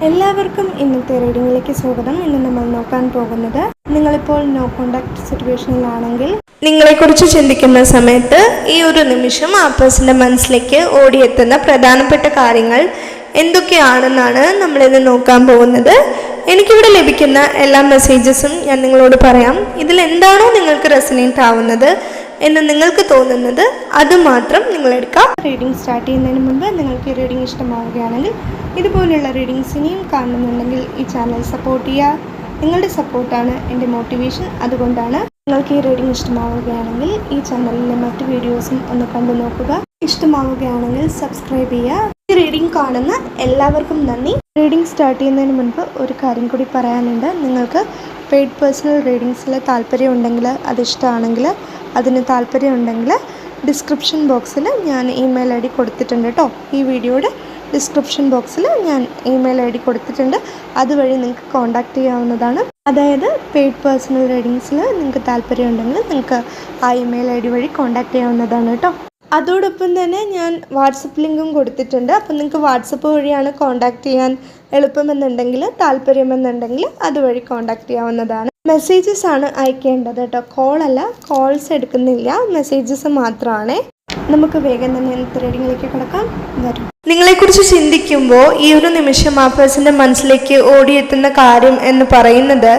എല്ലാവർക്കും ഇന്നത്തെ റീഡിങ്ങിലേക്ക് സ്വാഗതം. ഇന്ന് നമ്മൾ നോക്കാൻ പോകുന്നത്, നിങ്ങളിപ്പോൾ നോ കോണ്ടാക്ട് സിറ്റുവേഷനിലാണെങ്കിൽ നിങ്ങളെക്കുറിച്ച് ചിന്തിക്കുന്ന സമയത്ത് ഈ ഒരു നിമിഷം ആ പേഴ്സൻ്റെ മനസ്സിലേക്ക് ഓടിയെത്തുന്ന പ്രധാനപ്പെട്ട കാര്യങ്ങൾ എന്തൊക്കെയാണെന്നാണ് നമ്മളിന്ന് നോക്കാൻ പോകുന്നത്. എനിക്കിവിടെ ലഭിക്കുന്ന എല്ലാ മെസ്സേജസും ഞാൻ നിങ്ങളോട് പറയാം. ഇതിൽ എന്താണോ നിങ്ങൾക്ക് റെസനേറ്റ് ആവുന്നത് എന്ന് നിങ്ങൾക്ക് തോന്നുന്നത് അത് മാത്രം നിങ്ങളെടുക്കാം. റീഡിംഗ് സ്റ്റാർട്ട് ചെയ്യുന്നതിന് മുൻപ് നിങ്ങൾക്ക് ഈ റീഡിംഗ് ഇഷ്ടമാവുകയാണെങ്കിൽ, ഇതുപോലെയുള്ള റീഡിങ്സ് ഇനിയും കാണുന്നുണ്ടെങ്കിൽ ഈ ചാനൽ സപ്പോർട്ട് ചെയ്യുക. നിങ്ങളുടെ സപ്പോർട്ടാണ് എൻ്റെ മോട്ടിവേഷൻ. അതുകൊണ്ടാണ് നിങ്ങൾക്ക് ഈ റീഡിംഗ് ഇഷ്ടമാവുകയാണെങ്കിൽ ഈ ചാനലിലെ മറ്റ് വീഡിയോസും ഒന്ന് കണ്ടു നോക്കുക. ഇഷ്ടമാവുകയാണെങ്കിൽ സബ്സ്ക്രൈബ് ചെയ്യുക. ഈ റീഡിംഗ് കാണുന്ന എല്ലാവർക്കും നന്ദി. റീഡിംഗ് സ്റ്റാർട്ട് ചെയ്യുന്നതിന് മുൻപ് ഒരു കാര്യം കൂടി പറയാനുണ്ട്. നിങ്ങൾക്ക് പെയ്ഡ് പേഴ്സണൽ റീഡിങ്സിൽ താല്പര്യമുണ്ടെങ്കിൽ, അതിഷ്ടമാണെങ്കിൽ, അതിന് താല്പര്യമുണ്ടെങ്കിൽ ഡിസ്ക്രിപ്ഷൻ ബോക്സിൽ ഞാൻ ഇമെയിൽ ഐ ഡി കൊടുത്തിട്ടുണ്ട് കേട്ടോ. ഈ വീഡിയോയുടെ ഡിസ്ക്രിപ്ഷൻ ബോക്സിൽ ഞാൻ ഇമെയിൽ ഐ ഡി കൊടുത്തിട്ടുണ്ട്. അതുവഴി നിങ്ങൾക്ക് കോൺടാക്റ്റ് ചെയ്യാവുന്നതാണ്. അതായത് പെയ്ഡ് പേഴ്സണൽ റീഡിങ്സിൽ നിങ്ങൾക്ക് താല്പര്യമുണ്ടെങ്കിൽ നിങ്ങൾക്ക് ആ ഇമെയിൽ ഐ ഡി വഴി കോൺടാക്റ്റ് ചെയ്യാവുന്നതാണ് കേട്ടോ. അതോടൊപ്പം തന്നെ ഞാൻ വാട്സപ്പ് ലിങ്കും കൊടുത്തിട്ടുണ്ട്. അപ്പം നിങ്ങൾക്ക് വാട്സപ്പ് വഴിയാണ് കോൺടാക്റ്റ് ചെയ്യാൻ എളുപ്പമെന്നുണ്ടെങ്കിൽ, താല്പര്യമെന്നുണ്ടെങ്കിൽ അതുവഴി കോൺടാക്റ്റ് ചെയ്യാവുന്നതാണ്. മെസ്സേജസ് ആണ് അയക്കേണ്ടത് കേട്ടോ, കോളല്ല. കോൾസ് എടുക്കുന്നില്ല, മെസ്സേജസ് മാത്രമാണ്. നമുക്ക് വേഗം തന്നെ ഇന്നത്തെ റീഡിങ്ങിലേക്ക് കിടക്കാം. വരും. നിങ്ങളെക്കുറിച്ച് ചിന്തിക്കുമ്പോൾ ഈ ഒരു നിമിഷം ആ പേഴ്സൻ്റെ മനസ്സിലേക്ക് ഓടിയെത്തുന്ന കാര്യം എന്ന് പറയുന്നത്,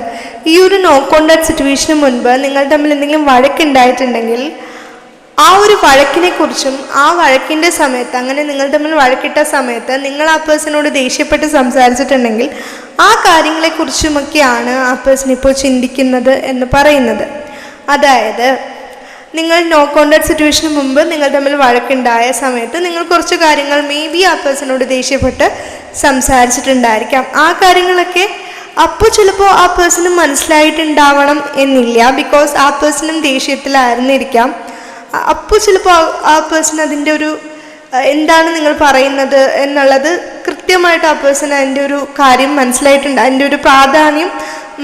ഈ ഒരു നോ കോണ്ടാക്ട് സിറ്റുവേഷന് മുൻപ് നിങ്ങൾ തമ്മിൽ എന്തെങ്കിലും വഴക്കുണ്ടായിട്ടുണ്ടെങ്കിൽ ആ ഒരു വഴക്കിനെ കുറിച്ചും ആ വഴക്കിൻ്റെ സമയത്ത്, അങ്ങനെ നിങ്ങൾ തമ്മിൽ വഴക്കിട്ട സമയത്ത് നിങ്ങൾ ആ പേഴ്സണോട് ദേഷ്യപ്പെട്ട് സംസാരിച്ചിട്ടുണ്ടെങ്കിൽ ആ കാര്യങ്ങളെക്കുറിച്ചുമൊക്കെയാണ് ആ പേഴ്സൺ ഇപ്പോൾ ചിന്തിക്കുന്നത് എന്ന് പറയുന്നത്. അതായത് നിങ്ങൾ നോ കോണ്ടാക്ട് സിറ്റുവേഷന് മുമ്പ് നിങ്ങൾ തമ്മിൽ വഴക്കുണ്ടായ സമയത്ത് നിങ്ങൾ കുറച്ച് കാര്യങ്ങൾ മേ ബി ആ പേഴ്സണോട് ദേഷ്യപ്പെട്ട് സംസാരിച്ചിട്ടുണ്ടായിരിക്കാം. ആ കാര്യങ്ങളൊക്കെ അപ്പോൾ ചിലപ്പോൾ ആ പേഴ്സണ് മനസ്സിലായിട്ടുണ്ടാവണം എന്നില്ല. ബിക്കോസ് ആ പേഴ്സണും ദേഷ്യത്തിലായിരുന്നിരിക്കാം. അപ്പോൾ ചിലപ്പോൾ ആ പേഴ്സൺ അതിൻ്റെ ഒരു എന്താണ് നിങ്ങൾ പറയുന്നത് എന്നുള്ളത് കൃത്യമായിട്ട് ആ പേഴ്സൺ അതിൻ്റെ ഒരു കാര്യം മനസ്സിലായിട്ടുണ്ട്, അതിൻ്റെ ഒരു പ്രാധാന്യം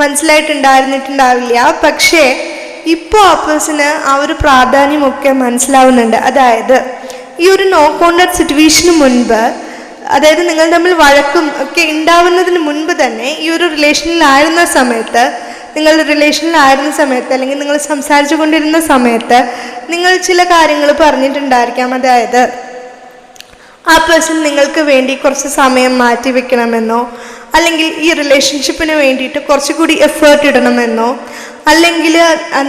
മനസ്സിലായിട്ടുണ്ടായിരുന്നിട്ടുണ്ടാവില്ല. പക്ഷേ ഇപ്പോൾ ആ പേഴ്സണ് ആ ഒരു പ്രാധാന്യമൊക്കെ മനസ്സിലാവുന്നുണ്ട്. അതായത് ഈ ഒരു നോ കോണ്ടാക്ട് സിറ്റുവേഷന് മുൻപ്, അതായത് നിങ്ങൾ തമ്മിൽ വഴക്കും ഒക്കെ ഉണ്ടാവുന്നതിന് മുൻപ് തന്നെ ഈ ഒരു റിലേഷനിലായിരുന്ന സമയത്ത്, അല്ലെങ്കിൽ നിങ്ങൾ സംസാരിച്ചു കൊണ്ടിരുന്ന സമയത്ത് നിങ്ങൾ ചില കാര്യങ്ങൾ പറഞ്ഞിട്ടുണ്ടായിരിക്കാം. അതായത് ആ പേഴ്സൺ നിങ്ങൾക്ക് വേണ്ടി കുറച്ച് സമയം മാറ്റി വെക്കണമെന്നോ, അല്ലെങ്കിൽ ഈ റിലേഷൻഷിപ്പിന് വേണ്ടിയിട്ട് കുറച്ചുകൂടി എഫേർട്ട് ഇടണമെന്നോ, അല്ലെങ്കിൽ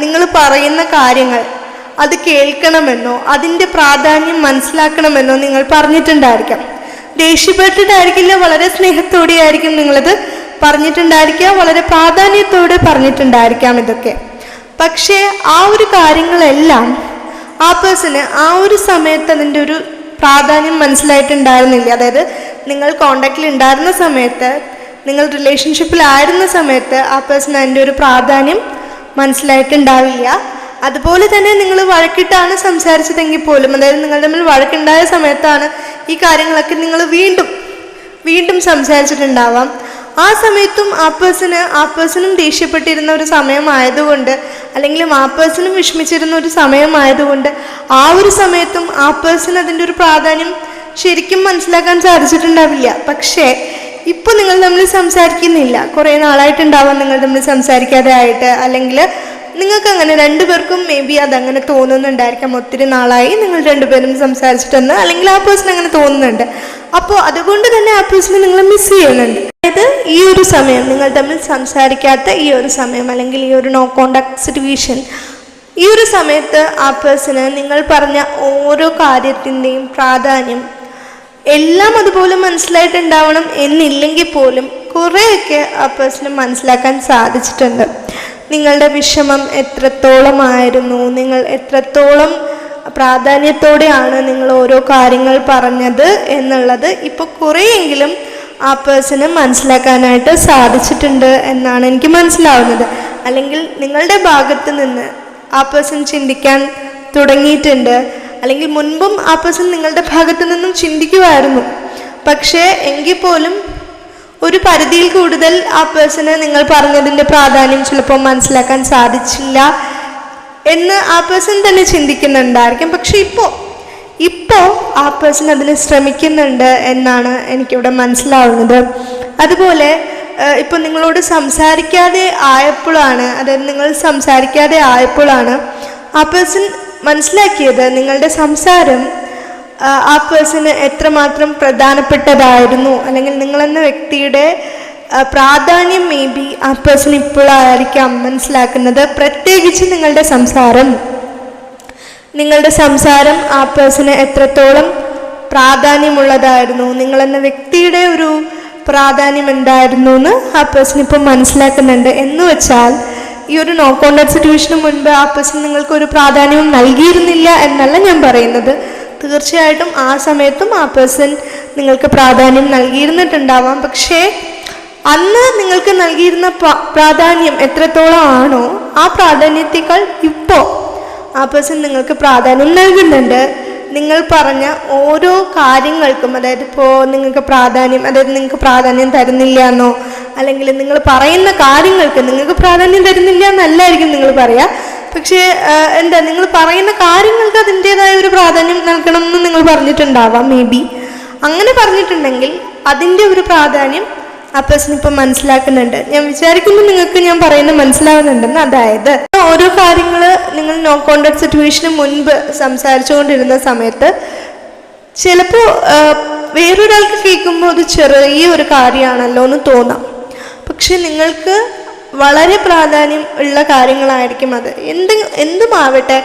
നിങ്ങൾ പറയുന്ന കാര്യങ്ങൾ അത് കേൾക്കണമെന്നോ, അതിൻ്റെ പ്രാധാന്യം മനസ്സിലാക്കണമെന്നോ നിങ്ങൾ പറഞ്ഞിട്ടുണ്ടായിരിക്കാം. ദേഷ്യപ്പെട്ടിട്ടായിരിക്കില്ല, വളരെ സ്നേഹത്തോടെ ആയിരിക്കും നിങ്ങളത് പറഞ്ഞിട്ടുണ്ടായിരിക്കാം, വളരെ പ്രാധാന്യത്തോടെ പറഞ്ഞിട്ടുണ്ടായിരിക്കാം ഇതൊക്കെ. പക്ഷേ ആ ഒരു കാര്യങ്ങളെല്ലാം ആ പേഴ്സണ് ആ ഒരു സമയത്ത് അതിൻ്റെ ഒരു പ്രാധാന്യം മനസ്സിലായിട്ടുണ്ടായിരുന്നില്ല. അതായത് നിങ്ങൾ കോണ്ടാക്റ്റിൽ ഉണ്ടായിരുന്ന സമയത്ത്, നിങ്ങൾ റിലേഷൻഷിപ്പിലായിരുന്ന സമയത്ത് ആ പേഴ്സൺ അതിൻ്റെ ഒരു പ്രാധാന്യം മനസ്സിലായിട്ടുണ്ടാവില്ല. അതുപോലെ തന്നെ നിങ്ങൾ വഴക്കിട്ടാണ് സംസാരിച്ചതെങ്കിൽ പോലും, അതായത് നിങ്ങൾ തമ്മിൽ വഴക്കുണ്ടായ സമയത്താണ് ഈ കാര്യങ്ങളൊക്കെ നിങ്ങൾ വീണ്ടും സംസാരിച്ചിട്ടുണ്ടാവാം. ആ സമയത്തും ആ പേഴ്സണും ദേഷ്യപ്പെട്ടിരുന്ന ഒരു സമയമായതുകൊണ്ട്, അല്ലെങ്കിൽ ആ പേഴ്സണും വിഷമിച്ചിരുന്ന ഒരു സമയമായതുകൊണ്ട് ആ ഒരു സമയത്തും ആ പേഴ്സൺ അതിൻ്റെ ഒരു പ്രാധാന്യം ശരിക്കും മനസ്സിലാക്കാൻ സാധിച്ചിട്ടുണ്ടാവില്ല. പക്ഷേ ഇപ്പോൾ നിങ്ങൾ തമ്മിൽ സംസാരിക്കുന്നില്ല, കുറേ നാളായിട്ടുണ്ടാവാം നിങ്ങൾ തമ്മിൽ സംസാരിക്കാതെ ആയിട്ട്, അല്ലെങ്കിൽ നിങ്ങൾക്ക് അങ്ങനെ രണ്ടുപേർക്കും മേ ബി അതങ്ങനെ തോന്നുന്നുണ്ടായിരിക്കാം. ഒത്തിരി നാളായി നിങ്ങൾ രണ്ടുപേരും സംസാരിച്ചിട്ടെന്ന്, അല്ലെങ്കിൽ ആ പേഴ്സൺ അങ്ങനെ തോന്നുന്നുണ്ട്. അപ്പോൾ അതുകൊണ്ട് തന്നെ ആ പേഴ്സണെ നിങ്ങൾ മിസ് ചെയ്യുന്നുണ്ട്. അതായത് ഈ ഒരു സമയം, നിങ്ങൾ തമ്മിൽ സംസാരിക്കാത്ത ഈ ഒരു സമയം, അല്ലെങ്കിൽ ഈ ഒരു നോ കോണ്ടാക്ട് സിറ്റുവേഷൻ, ഈ ഒരു സമയത്ത് ആ പേഴ്സണ് നിങ്ങൾ പറഞ്ഞ ഓരോ കാര്യത്തിൻ്റെയും പ്രാധാന്യം എല്ലാം അതുപോലെ മനസ്സിലായിട്ടുണ്ടാവണം എന്നില്ലെങ്കിൽ പോലും കുറേയൊക്കെ ആ പേഴ്സണ് മനസ്സിലാക്കാൻ സാധിച്ചിട്ടുണ്ട്. നിങ്ങളുടെ വിഷമം എത്രത്തോളമായിരുന്നു, നിങ്ങൾ എത്രത്തോളം പ്രാധാന്യത്തോടെയാണ് നിങ്ങൾ ഓരോ കാര്യങ്ങൾ പറഞ്ഞത് എന്നുള്ളത് ഇപ്പോൾ കുറേയെങ്കിലും ആ പേഴ്സണ് മനസ്സിലാക്കാനായിട്ട് സാധിച്ചിട്ടുണ്ട് എന്നാണ് എനിക്ക് മനസ്സിലാവുന്നത്. അല്ലെങ്കിൽ നിങ്ങളുടെ ഭാഗത്ത് നിന്ന് ആ പേഴ്സൺ ചിന്തിക്കാൻ തുടങ്ങിയിട്ടുണ്ട്. അല്ലെങ്കിൽ മുൻപും ആ പേഴ്സൺ നിങ്ങളുടെ ഭാഗത്ത് നിന്നും ചിന്തിക്കുമായിരുന്നു. പക്ഷേ എങ്കിൽ പോലും ഒരു പരിധിയിൽ കൂടുതൽ ആ പേഴ്സണ് നിങ്ങൾ പറഞ്ഞതിൻ്റെ പ്രാധാന്യം ചിലപ്പോൾ മനസ്സിലാക്കാൻ സാധിച്ചില്ല എന്ന് ആ പേഴ്സൺ തന്നെ ചിന്തിക്കുന്നുണ്ടായിരിക്കും. പക്ഷെ ഇപ്പോൾ ആ പേഴ്സൺ അതിന് ശ്രമിക്കുന്നുണ്ട് എന്നാണ് എനിക്കിവിടെ മനസ്സിലാവുന്നത്. അതുപോലെ ഇപ്പോൾ നിങ്ങളോട് സംസാരിക്കാതെ ആയപ്പോഴാണ്, അതായത് നിങ്ങൾ സംസാരിക്കാതെ ആയപ്പോഴാണ് ആ പേഴ്സൺ മനസ്സിലാക്കിയത് നിങ്ങളുടെ സംസാരം ആ പേഴ്സണ് എത്രമാത്രം പ്രധാനപ്പെട്ടതായിരുന്നു, അല്ലെങ്കിൽ നിങ്ങളെന്ന വ്യക്തിയുടെ പ്രാധാന്യം മേ ബി ആ പേഴ്സൺ ഇപ്പോഴായിരിക്കാം മനസ്സിലാക്കുന്നത്. പ്രത്യേകിച്ച് നിങ്ങളുടെ സംസാരം ആ പേഴ്സണ് എത്രത്തോളം പ്രാധാന്യമുള്ളതായിരുന്നു, നിങ്ങളെന്ന വ്യക്തിയുടെ ഒരു പ്രാധാന്യം എന്തായിരുന്നു എന്ന് ആ പേഴ്സൺ ഇപ്പോൾ മനസ്സിലാക്കുന്നുണ്ട്. എന്ന് വെച്ചാൽ ഈ ഒരു നോ കോണ്ടാക്ട് സിറ്റുവേഷന് മുൻപ് ആ പേഴ്സൺ നിങ്ങൾക്ക് ഒരു പ്രാധാന്യവും നൽകിയിരുന്നില്ല എന്നല്ല ഞാൻ പറയുന്നത്. തീർച്ചയായിട്ടും ആ സമയത്തും ആ പേഴ്സൺ നിങ്ങൾക്ക് പ്രാധാന്യം നൽകിയിരുന്നിട്ടുണ്ടാവാം. പക്ഷേ അന്ന് നിങ്ങൾക്ക് നൽകിയിരുന്ന പ്രാധാന്യം എത്രത്തോളം ആണോ ആ പ്രാധാന്യത്തേക്കാൾ ഇപ്പോൾ ആ പേഴ്സൺ നിങ്ങൾക്ക് പ്രാധാന്യം നൽകുന്നുണ്ട്. നിങ്ങൾ പറഞ്ഞ ഓരോ കാര്യങ്ങൾക്കും, അതായത് ഇപ്പോൾ നിങ്ങൾക്ക് പ്രാധാന്യം തരുന്നില്ല എന്നോ, അല്ലെങ്കിൽ നിങ്ങൾ പറയുന്ന കാര്യങ്ങൾക്ക് നിങ്ങൾക്ക് പ്രാധാന്യം തരുന്നില്ല എന്നല്ലായിരിക്കും നിങ്ങൾ പറയുക. പക്ഷേ നിങ്ങൾ പറയുന്ന കാര്യങ്ങൾക്ക് അതിൻ്റെതായ ഒരു പ്രാധാന്യം നൽകണം എന്ന് നിങ്ങൾ പറഞ്ഞിട്ടുണ്ടാവാം. മേ ബി അങ്ങനെ പറഞ്ഞിട്ടുണ്ടെങ്കിൽ അതിൻ്റെ ഒരു പ്രാധാന്യം ആ പേഴ്സൺ ഇപ്പം മനസ്സിലാക്കുന്നുണ്ട്. ഞാൻ വിചാരിക്കുന്നു നിങ്ങൾക്ക് ഞാൻ പറയുന്നത് മനസ്സിലാവുന്നുണ്ടെന്ന്. അതായത് ഓരോ കാര്യങ്ങൾ നിങ്ങൾ നോ കോണ്ടാക്ട് സിറ്റുവേഷന് മുൻപ് സംസാരിച്ചുകൊണ്ടിരുന്ന സമയത്ത് ചിലപ്പോൾ വേറൊരാൾക്ക് കേൾക്കുമ്പോൾ അത് ചെറിയ ഒരു കാര്യമാണല്ലോ എന്ന് തോന്നാം. പക്ഷെ നിങ്ങൾക്ക് വളരെ പ്രാധാന്യം ഉള്ള കാര്യങ്ങളായിരിക്കും അത്. എന്തുമാവട്ടെ,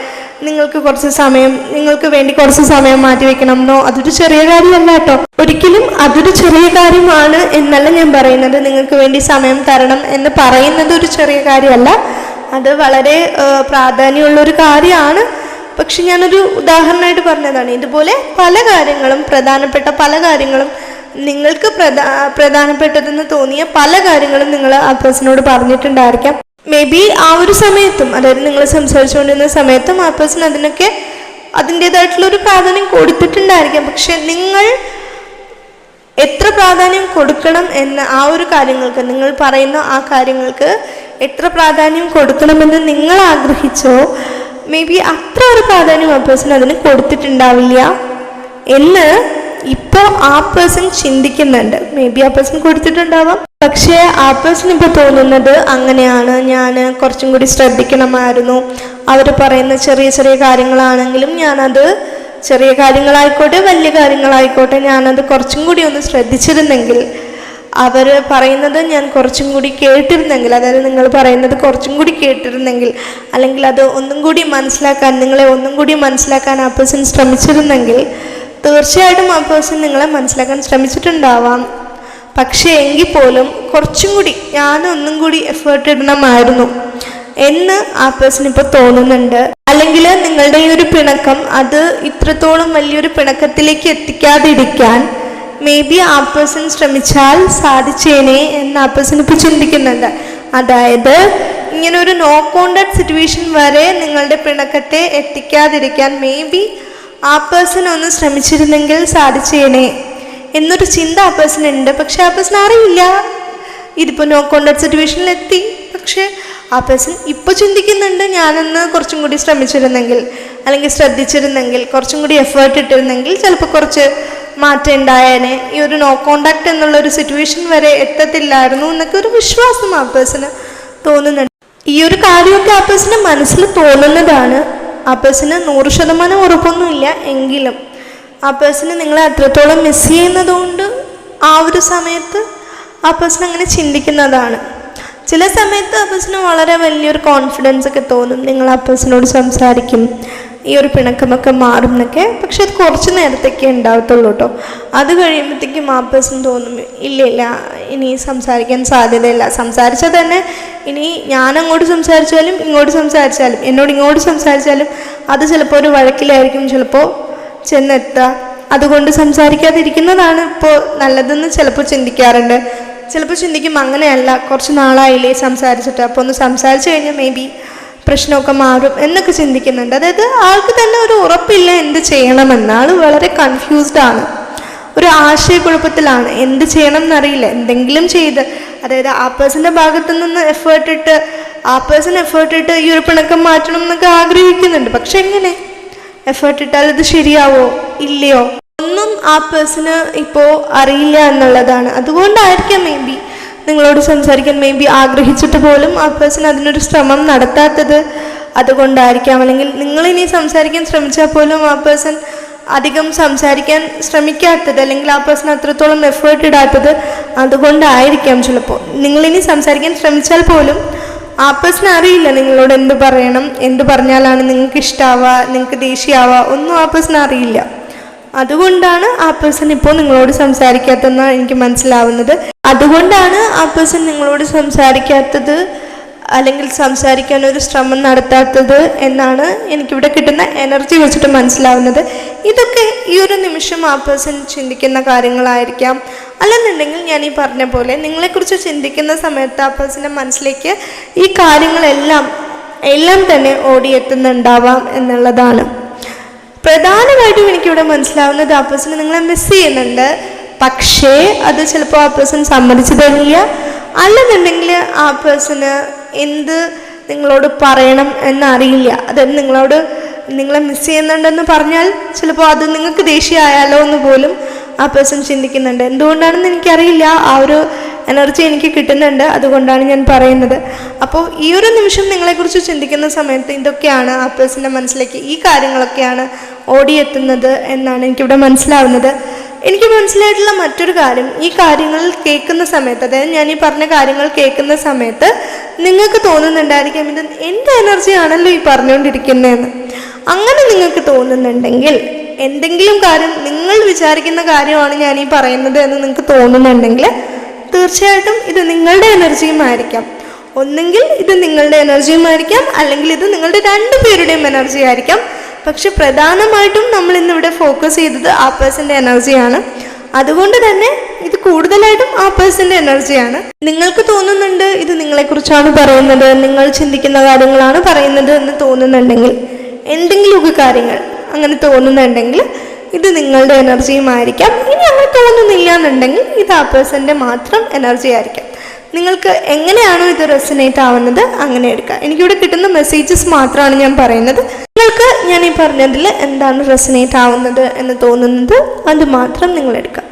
നിങ്ങൾക്ക് വേണ്ടി കുറച്ച് സമയം മാറ്റിവെക്കണം എന്നോ അതൊരു ചെറിയ കാര്യമല്ല കേട്ടോ. ഒരിക്കലും അതൊരു ചെറിയ കാര്യമാണ് എന്നല്ല ഞാൻ പറയുന്നത്. നിങ്ങൾക്ക് വേണ്ടി സമയം തരണം എന്ന് പറയുന്നത് ഒരു ചെറിയ കാര്യമല്ല, അത് വളരെ പ്രാധാന്യമുള്ളൊരു കാര്യമാണ്. പക്ഷെ ഞാനൊരു ഉദാഹരണമായിട്ട് പറഞ്ഞതാണ്. ഇതുപോലെ പല കാര്യങ്ങളും, പ്രധാനപ്പെട്ട പല കാര്യങ്ങളും, നിങ്ങൾക്ക് പ്രധാനപ്പെട്ടതെന്ന് തോന്നിയ പല കാര്യങ്ങളും നിങ്ങൾ ആ പേഴ്സണോട് പറഞ്ഞിട്ടുണ്ടായിരിക്കാം. മേ ബി ആ ഒരു സമയത്തും, അതായത് നിങ്ങൾ സംസാരിച്ചുകൊണ്ടിരുന്ന സമയത്തും ആ പേഴ്സൺ അതിനൊക്കെ അതിൻ്റേതായിട്ടുള്ളൊരു പ്രാധാന്യം കൊടുത്തിട്ടുണ്ടായിരിക്കാം. പക്ഷെ നിങ്ങൾ എത്ര പ്രാധാന്യം കൊടുക്കണം എന്ന ആ ഒരു കാര്യങ്ങൾക്ക്, നിങ്ങൾ പറയുന്ന ആ കാര്യങ്ങൾക്ക് എത്ര പ്രാധാന്യം കൊടുക്കണമെന്ന് നിങ്ങൾ ആഗ്രഹിച്ചോ, മേ ബി അത്ര ഒരു പ്രാധാന്യം ആ പേഴ്സൺ അതിന് കൊടുത്തിട്ടുണ്ടാവില്ല എന്ന് ഇപ്പോൾ ആ പേഴ്സൺ ചിന്തിക്കുന്നുണ്ട്. മേ ബി ആ പേഴ്സൺ കൊടുത്തിട്ടുണ്ടാവാം, പക്ഷേ ആ പേഴ്സൺ ഇപ്പോൾ തോന്നുന്നത് അങ്ങനെയാണ്, ഞാൻ കുറച്ചും കൂടി ശ്രദ്ധിക്കണമായിരുന്നു. അവർ പറയുന്ന ചെറിയ ചെറിയ കാര്യങ്ങളാണെങ്കിലും ഞാനത്, ചെറിയ കാര്യങ്ങളായിക്കോട്ടെ വലിയ കാര്യങ്ങളായിക്കോട്ടെ, ഞാനത് കുറച്ചും കൂടി ഒന്ന് ശ്രദ്ധിച്ചിരുന്നെങ്കിൽ, അവർ പറയുന്നത് ഞാൻ കുറച്ചും കൂടി കേട്ടിരുന്നെങ്കിൽ, അതായത് നിങ്ങൾ പറയുന്നത് കുറച്ചും കൂടി കേട്ടിരുന്നെങ്കിൽ, അല്ലെങ്കിൽ അത് ഒന്നും കൂടി മനസ്സിലാക്കാൻ, നിങ്ങളെ ഒന്നും കൂടി മനസ്സിലാക്കാൻ ആ പേഴ്സൺ ശ്രമിച്ചിരുന്നെങ്കിൽ, തീർച്ചയായിട്ടും ആ പേഴ്സൺ നിങ്ങളെ മനസ്സിലാക്കാൻ ശ്രമിച്ചിട്ടുണ്ടാവാം. പക്ഷേ എങ്കിൽ പോലും കുറച്ചും കൂടി ഞാനൊന്നും കൂടി എഫേർട്ട് ഇടണമായിരുന്നു എന്ന് ആ പേഴ്സൺ ഇപ്പോൾ തോന്നുന്നുണ്ട്. അല്ലെങ്കിൽ നിങ്ങളുടെ ഈ ഒരു പിണക്കം അത് ഇത്രത്തോളം വലിയൊരു പിണക്കത്തിലേക്ക് എത്തിക്കാതിരിക്കാൻ മേ ബി ആ പേഴ്സൺ ശ്രമിച്ചാൽ സാധിച്ചേനെ എന്ന് ആ പേഴ്സൺ ഇപ്പോൾ ചിന്തിക്കുന്നുണ്ട്. അതായത് ഇങ്ങനെ ഒരു നോ കോണ്ടാക്ട് സിറ്റുവേഷൻ വരെ നിങ്ങളുടെ പിണക്കത്തെ എത്തിക്കാതിരിക്കാൻ മേ ബി ആ പേഴ്സൺ ഒന്ന് ശ്രമിച്ചിരുന്നെങ്കിൽ സാധിച്ചേനെ എന്നൊരു ചിന്ത ആ പേഴ്സൺ ഉണ്ട്. പക്ഷെ ആ പേഴ്സൺ അറിയില്ല ഇതിപ്പോൾ നോ കോണ്ടാക്ട് സിറ്റുവേഷനിൽ എത്തി. പക്ഷെ ആ പേഴ്സൺ ഇപ്പോൾ ചിന്തിക്കുന്നുണ്ട്, ഞാനൊന്ന് കുറച്ചും കൂടി ശ്രമിച്ചിരുന്നെങ്കിൽ, അല്ലെങ്കിൽ ശ്രദ്ധിച്ചിരുന്നെങ്കിൽ, കുറച്ചും കൂടി എഫേർട്ട് ഇട്ടിരുന്നെങ്കിൽ ചിലപ്പോൾ കുറച്ച് മാറ്റം ഉണ്ടായേനെ, ഈ ഒരു നോ കോണ്ടാക്ട് എന്നുള്ളൊരു സിറ്റുവേഷൻ വരെ എത്തത്തില്ലായിരുന്നു എന്നൊക്കെ ഒരു വിശ്വാസം ആ പേഴ്സണ് തോന്നുന്നുണ്ട്. ഈ ഒരു കാര്യമൊക്കെ ആ പേഴ്സണ് മനസ്സിൽ തോന്നുന്നതാണ്. ആ പേഴ്സണ് 100% ഉറപ്പൊന്നുമില്ല, എങ്കിലും ആ പേഴ്സണ് നിങ്ങളെ അത്രത്തോളം മിസ് ചെയ്യുന്നതുകൊണ്ട് ആ ഒരു സമയത്ത് ആ പേഴ്സൺ അങ്ങനെ ചിന്തിക്കുന്നതാണ്. ചില സമയത്ത് ആ പേഴ്സണ് വളരെ വലിയൊരു കോൺഫിഡൻസ് ഒക്കെ തോന്നും, നിങ്ങൾ ആ പേഴ്സണോട് സംസാരിക്കും, ഈ ഒരു പിണക്കമൊക്കെ മാറും എന്നൊക്കെ. പക്ഷെ അത് കുറച്ച് നേരത്തേക്കേ ഉണ്ടാവത്തുള്ളൂ കേട്ടോ. അത് കഴിയുമ്പോഴത്തേക്കും ആ പേഴ്സൺ തോന്നും, ഇല്ല ഇനി സംസാരിക്കാൻ സാധ്യതയില്ല. സംസാരിച്ചാൽ തന്നെ ഇനി ഞാൻ അങ്ങോട്ട് സംസാരിച്ചാലും ഇങ്ങോട്ട് സംസാരിച്ചാലും, എന്നോട് ഇങ്ങോട്ട് സംസാരിച്ചാലും അത് ചിലപ്പോൾ ഒരു വഴക്കിലായിരിക്കും ചിലപ്പോൾ ചെന്നെത്തുക. അതുകൊണ്ട് സംസാരിക്കാതിരിക്കുന്നതാണ് ഇപ്പോൾ നല്ലതെന്ന് ചിലപ്പോൾ ചിന്തിക്കാറുണ്ട്. ചിലപ്പോൾ ചിന്തിക്കും അങ്ങനെയല്ല, കുറച്ച് നാളായില്ലേ സംസാരിച്ചിട്ട്, അപ്പോൾ ഒന്ന് സംസാരിച്ച് കഴിഞ്ഞാൽ മേ ബി പ്രശ്നമൊക്കെ മാറും എന്നൊക്കെ ചിന്തിക്കുന്നുണ്ട്. അതായത് ആൾക്ക് തന്നെ ഒരു ഉറപ്പില്ല എന്ത് ചെയ്യണമെന്ന്. ആൾ വളരെ കൺഫ്യൂസ്ഡ് ആണ്, ഒരു ആശയക്കുഴപ്പത്തിലാണ്, എന്ത് ചെയ്യണം എന്നറിയില്ല. എന്തെങ്കിലും ചെയ്ത്, അതായത് ആ പേഴ്സൻ്റെ ഭാഗത്തു നിന്ന് എഫേർട്ട് ഇട്ട് ഈ ഒരു പിണക്കം മാറ്റണം എന്നൊക്കെ ആഗ്രഹിക്കുന്നുണ്ട്. പക്ഷെ എങ്ങനെ എഫേർട്ട് ഇട്ടാൽ ഇത് ശരിയാവോ ഇല്ലയോ ഒന്നും ആ പേഴ്സണ് ഇപ്പോൾ അറിയില്ല എന്നുള്ളതാണ്. അതുകൊണ്ടായിരിക്കാം മേ ബി നിങ്ങളോട് സംസാരിക്കാൻ ആഗ്രഹിച്ചിട്ട് പോലും ആ പേഴ്സൺ അതിനൊരു ശ്രമം നടത്താത്തത്. അതുകൊണ്ടായിരിക്കാം. അല്ലെങ്കിൽ നിങ്ങളിനി സംസാരിക്കാൻ ശ്രമിച്ചാൽ പോലും ആ പേഴ്സൺ അധികം സംസാരിക്കാൻ ശ്രമിക്കാത്തത്, അല്ലെങ്കിൽ ആ പേഴ്സൺ അത്രത്തോളം എഫേർട്ട് ഇടാത്തത് അതുകൊണ്ടായിരിക്കാം. ചിലപ്പോൾ നിങ്ങളിനി സംസാരിക്കാൻ ശ്രമിച്ചാൽ പോലും ആ പേഴ്സൺ അറിയില്ല നിങ്ങളോട് എന്ത് പറയണം, എന്ത് പറഞ്ഞാലാണ് നിങ്ങൾക്ക് ഇഷ്ടമാവുക, നിങ്ങൾക്ക് ദേഷ്യമാവുക, ഒന്നും ആ പേഴ്സൺ അറിയില്ല. അതുകൊണ്ടാണ് ആ പേഴ്സൺ ഇപ്പോൾ നിങ്ങളോട് സംസാരിക്കാത്തതെന്നാണ് എനിക്ക് മനസ്സിലാവുന്നത്. അതുകൊണ്ടാണ് ആ പേഴ്സൺ നിങ്ങളോട് സംസാരിക്കാത്തത്, അല്ലെങ്കിൽ സംസാരിക്കാൻ ഒരു ശ്രമം നടത്താത്തത് എന്നാണ് എനിക്കിവിടെ കിട്ടുന്ന എനർജി വെച്ചിട്ട് മനസ്സിലാവുന്നത്. ഇതൊക്കെ ഈ ഒരു നിമിഷം ആ പേഴ്സൺ ചിന്തിക്കുന്ന കാര്യങ്ങളായിരിക്കാം. അല്ലെന്നുണ്ടെങ്കിൽ ഞാൻ ഈ പറഞ്ഞ പോലെ നിങ്ങളെക്കുറിച്ച് ചിന്തിക്കുന്ന സമയത്ത് ആ പേഴ്സൻ്റെ മനസ്സിലേക്ക് ഈ കാര്യങ്ങളെല്ലാം തന്നെ ഓടിയെത്തുന്നുണ്ടാവാം എന്നുള്ളതാണ്. പ്രധാനമായിട്ടും എനിക്കിവിടെ മനസ്സിലാവുന്നത് ആ പേഴ്സൺ നിങ്ങളെ മിസ് ചെയ്യുന്നുണ്ട്. പക്ഷേ അത് ചിലപ്പോൾ ആ പേഴ്സൺ സമ്മതിച്ചു തരില്ല. അല്ലെന്നുണ്ടെങ്കിൽ ആ പേഴ്സണ് എന്ത് നിങ്ങളോട് പറയണം എന്നറിയില്ല. അതായത് നിങ്ങളെ മിസ് ചെയ്യുന്നുണ്ടെന്ന് പറഞ്ഞാൽ ചിലപ്പോൾ അത് നിങ്ങൾക്ക് ദേഷ്യമായാലോ എന്ന് പോലും ആ പേഴ്സൺ ചിന്തിക്കുന്നുണ്ട്. എന്തുകൊണ്ടാണെന്ന് എനിക്കറിയില്ല, ആ ഒരു എനർജി എനിക്ക് കിട്ടുന്നുണ്ട്. അതുകൊണ്ടാണ് ഞാൻ പറയുന്നത്. അപ്പോൾ ഈ ഒരു നിമിഷം നിങ്ങളെക്കുറിച്ച് ചിന്തിക്കുന്ന സമയത്ത് ഇതൊക്കെയാണ് ആ പേഴ്സൻ്റെ മനസ്സിലേക്ക്, ഈ കാര്യങ്ങളൊക്കെയാണ് ഓടിയെത്തുന്നത് എന്നാണ് എനിക്കിവിടെ മനസ്സിലാവുന്നത്. എനിക്ക് മനസ്സിലായിട്ടുള്ള മറ്റൊരു കാര്യം, ഈ കാര്യങ്ങൾ കേൾക്കുന്ന സമയത്ത്, അതായത് ഞാൻ ഈ പറഞ്ഞ കാര്യങ്ങൾ കേൾക്കുന്ന സമയത്ത് നിങ്ങൾക്ക് തോന്നുന്നുണ്ടായിരിക്കാം ഇത് എൻ്റെ എനർജി ആണല്ലോ ഈ പറഞ്ഞുകൊണ്ടിരിക്കുന്നതെന്ന്. അങ്ങനെ നിങ്ങൾക്ക് തോന്നുന്നുണ്ടെങ്കിൽ, എന്തെങ്കിലും കാര്യം നിങ്ങൾ വിചാരിക്കുന്ന കാര്യമാണ് ഞാൻ ഈ പറയുന്നത് എന്ന് നിങ്ങൾക്ക് തോന്നുന്നുണ്ടെങ്കിൽ, തീർച്ചയായിട്ടും ഇത് നിങ്ങളുടെ എനർജിയും ആയിരിക്കാം. ഒന്നെങ്കിൽ ഇത് നിങ്ങളുടെ എനർജിയും ആയിരിക്കാം, അല്ലെങ്കിൽ ഇത് നിങ്ങളുടെ രണ്ടുപേരുടെയും എനർജി ആയിരിക്കാം. പക്ഷെ പ്രധാനമായിട്ടും നമ്മൾ ഇന്നിവിടെ ഫോക്കസ് ചെയ്തത് ആ പേഴ്സൻ്റെ എനർജിയാണ്. അതുകൊണ്ട് തന്നെ ഇത് കൂടുതലായിട്ടും ആ പേഴ്സൻ്റെ എനർജിയാണ്. നിങ്ങൾക്ക് തോന്നുന്നുണ്ട് ഇത് നിങ്ങളെക്കുറിച്ചാണ് പറയുന്നത്, നിങ്ങൾ ചിന്തിക്കുന്ന കാര്യങ്ങളാണ് പറയുന്നത് എന്ന് തോന്നുന്നുണ്ടെങ്കിൽ, എന്തെങ്കിലുമൊക്കെ കാര്യങ്ങൾ അങ്ങനെ തോന്നുന്നുണ്ടെങ്കിൽ ഇത് നിങ്ങളുടെ എനർജിയും ആയിരിക്കാം. ഇനി അങ്ങനെ തോന്നുന്നില്ല എന്നുണ്ടെങ്കിൽ ഇത് ആ പേഴ്സൻ്റെ മാത്രം എനർജി ആയിരിക്കാം. നിങ്ങൾക്ക് എങ്ങനെയാണോ ഇത് റെസനേറ്റ് ആവുന്നത് അങ്ങനെ എടുക്കാം. എനിക്കിവിടെ കിട്ടുന്ന മെസ്സേജസ് മാത്രമാണ് ഞാൻ പറയുന്നത്. നിങ്ങൾക്ക് ഞാൻ ഈ പറഞ്ഞതിൽ എന്താണ് റെസനേറ്റ് ആവുന്നത് എന്ന് തോന്നുന്നത് അത് മാത്രം നിങ്ങൾ എടുക്കാം.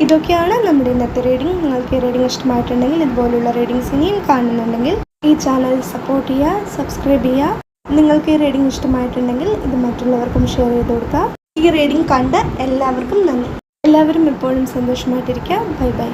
ഇതൊക്കെയാണ് നമ്മുടെ ഇന്നത്തെ റീഡിംഗ്. നിങ്ങൾക്ക് ഈ റീഡിംഗ് ഇഷ്ടമായിട്ടുണ്ടെങ്കിൽ, ഇതുപോലുള്ള റീഡിങ്സ് ഇനിയും കാണുന്നുണ്ടെങ്കിൽ ഈ ചാനൽ സപ്പോർട്ട് ചെയ്യുക, സബ്സ്ക്രൈബ് ചെയ്യുക. നിങ്ങൾക്ക് ഈ റീഡിംഗ് ഇഷ്ടമായിട്ടുണ്ടെങ്കിൽ ഇത് മറ്റുള്ളവർക്കും ഷെയർ ചെയ്ത് കൊടുക്കുക. ഈ റീഡിംഗ് കണ്ട എല്ലാവർക്കും നന്ദി. എല്ലാവരും എപ്പോഴും സന്തോഷമായിട്ടിരിക്കുക. Bye bye.